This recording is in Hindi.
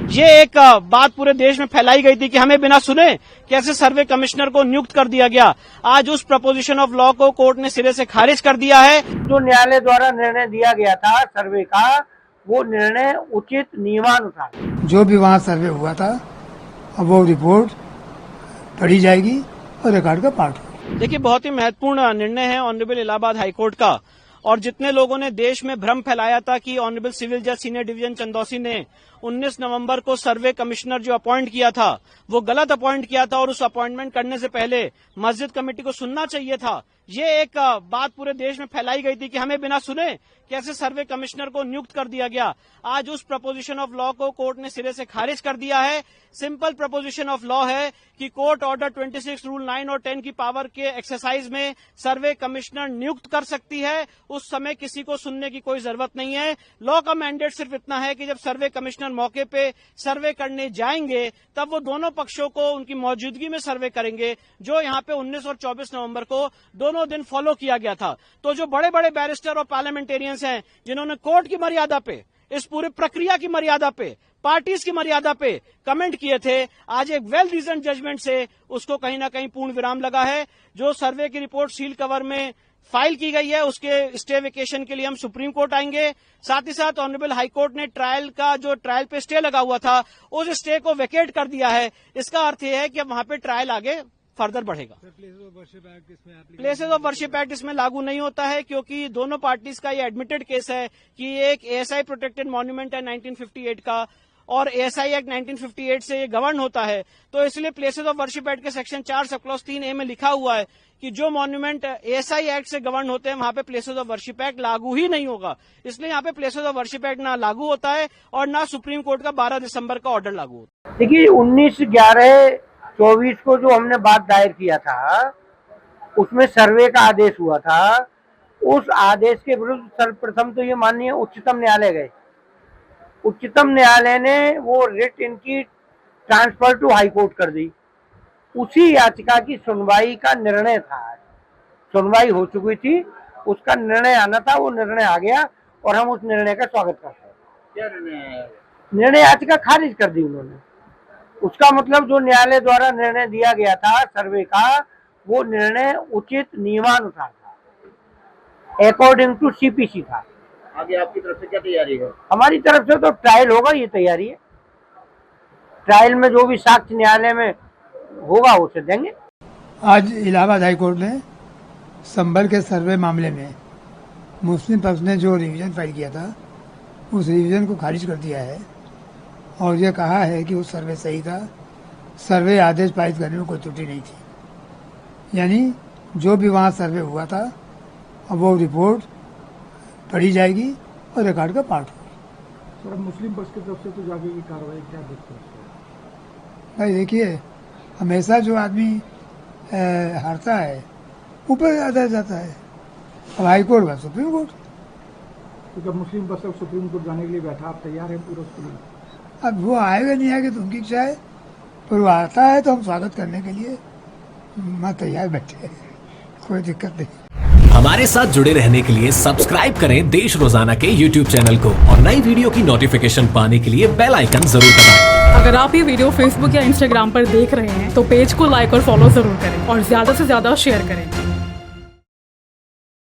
ये एक बात पूरे देश में फैलाई गई थी कि हमें बिना सुने कैसे सर्वे कमिश्नर को नियुक्त कर दिया गया। आज उस प्रपोजिशन ऑफ लॉ को कोर्ट ने सिरे से खारिज कर दिया है। जो न्यायालय द्वारा निर्णय दिया गया था सर्वे का, वो निर्णय उचित नियमानुसार जो भी वहाँ सर्वे हुआ था अब वो रिपोर्ट पढ़ी जाएगी और रिकॉर्ड का पार्ट होगा। देखिए, बहुत ही महत्वपूर्ण निर्णय है ऑनरेबल इलाहाबाद हाईकोर्ट का। और जितने लोगों ने देश में भ्रम फैलाया था कि ऑनरेबल सिविल जज सीनियर डिवीजन चंदौसी ने 19 नवंबर को सर्वे कमिश्नर जो अपॉइंट किया था वो गलत अपॉइंट किया था और उस अपॉइंटमेंट करने से पहले मस्जिद कमेटी को सुनना चाहिए था। ये एक बात पूरे देश में फैलाई गई थी कि हमें बिना सुने कैसे सर्वे कमिश्नर को नियुक्त कर दिया गया। आज उस प्रपोजिशन ऑफ लॉ को कोर्ट ने सिरे से खारिज कर दिया है। सिंपल प्रपोजिशन ऑफ लॉ है कि कोर्ट ऑर्डर 26 रूल 9 और 10 की पावर के एक्सरसाइज में सर्वे कमिश्नर नियुक्त कर सकती है। उस समय किसी को सुनने की कोई जरूरत नहीं है। लॉ का मैंडेट सिर्फ इतना है कि जब सर्वे कमिश्नर मौके पे सर्वे करने जाएंगे तब वो दोनों पक्षों को उनकी मौजूदगी में सर्वे करेंगे, जो यहाँ पे 19 और 24 नवंबर को दोनों दिन फॉलो किया गया था। तो जो बड़े बड़े बैरिस्टर और पार्लियामेंटेरियंस हैं जिन्होंने कोर्ट की मर्यादा पे, इस पूरी प्रक्रिया की मर्यादा पे, पार्टीज की मर्यादा पे कमेंट किए थे, आज एक वेल रीजन जजमेंट से उसको कहीं ना कहीं पूर्ण विराम लगा है। जो सर्वे की रिपोर्ट सील कवर में फाइल की गई है उसके स्टे वेकेशन के लिए हम सुप्रीम कोर्ट आएंगे। साथ ही साथ ऑनरेबल हाईकोर्ट ने ट्रायल पे स्टे लगा हुआ था उस स्टे को वेकेट कर दिया है। इसका अर्थ यह है कि अब वहां पे ट्रायल आगे फर्दर बढ़ेगा। प्लेसेस ऑफ वर्शिप एक्ट इसमें लागू नहीं होता है क्योंकि दोनों पार्टीज का ये एडमिटेड केस है कि एक एएसआई प्रोटेक्टेड मॉन्यूमेंट है 1958 का और एएसआई एक्ट 1958 से ये गवर्न होता है। तो इसलिए प्लेसेस ऑफ वर्शिप एक्ट के सेक्शन 4 सब क्लॉज 3A में लिखा हुआ है कि जो मॉन्यूमेंट एएसआई एक्ट से गवर्न होते हैं वहां पे प्लेसेस ऑफ वर्शिप एक्ट लागू ही नहीं होगा। इसलिए यहाँ पे प्लेसेस ऑफ वर्शिप एक्ट ना लागू होता है और ना सुप्रीम कोर्ट का 12 दिसंबर का ऑर्डर लागू होता है। देखिए 19/11/24 को जो हमने बात दायर किया था उसमें सर्वे का आदेश हुआ था। उस आदेश के विरुद्ध सर्वप्रथम तो ये माननीय उच्चतम न्यायालय गए। उच्चतम न्यायालय ने वो रिट इनकी ट्रांसफर टू हाई कोर्ट कर दी। उसी याचिका की सुनवाई का निर्णय था। सुनवाई हो चुकी थी, उसका निर्णय आना था, वो निर्णय आ गया और हम उस निर्णय का स्वागत करते हैं। क्या निर्णय? याचिका खारिज कर दी उन्होंने। उसका मतलब जो न्यायालय द्वारा निर्णय दिया गया था सर्वे का, वो निर्णय उचित नियमानुसार था, अकॉर्डिंग टू सीपीसी था। आगे आपकी तरफ से क्या तैयारी है? हमारी तरफ से तो ट्रायल होगा, ये तैयारी है। ट्रायल में जो भी साक्ष्य न्यायालय में होगा उसे देंगे। आज इलाहाबाद हाईकोर्ट ने संभल के सर्वे मामले में मुस्लिम पक्ष ने जो रिवीजन फाइल किया था उस रिवीजन को खारिज कर दिया है और ये कहा है कि वो सर्वे सही था। सर्वे आदेश पारित करने में कोई त्रुटि नहीं थी। यानी जो भी वहाँ सर्वे हुआ था अब वो रिपोर्ट पढ़ी जाएगी और रिकॉर्ड का पार्ट होगा। सर, मुस्लिम पक्ष की तरफ से तो आगे की कार्रवाई क्या देखते हैं? भाई देखिए, हमेशा जो आदमी हारता है ऊपर ज्यादा जाता है। अब हाई कोर्ट व सुप्रीम कोर्ट। तो जब मुस्लिम पक्ष सुप्रीम कोर्ट जाने के लिए बैठा, आप तैयार हैं पूरा उसके लिए? अब वो आएगा नहीं आएगा तो उनकी इच्छा है, पर वो आता है तो हम स्वागत करने के लिए मैं तैयार बैठे हैं, कोई दिक्कत नहीं। हमारे साथ जुड़े रहने के लिए सब्सक्राइब करें देश रोजाना के YouTube चैनल को और नई वीडियो की नोटिफिकेशन पाने के लिए बेल आइकन जरूर दबाएं। अगर आप ये वीडियो Facebook या Instagram पर देख रहे हैं तो पेज को लाइक और फॉलो जरूर करें और ज्यादा से ज्यादा शेयर करें।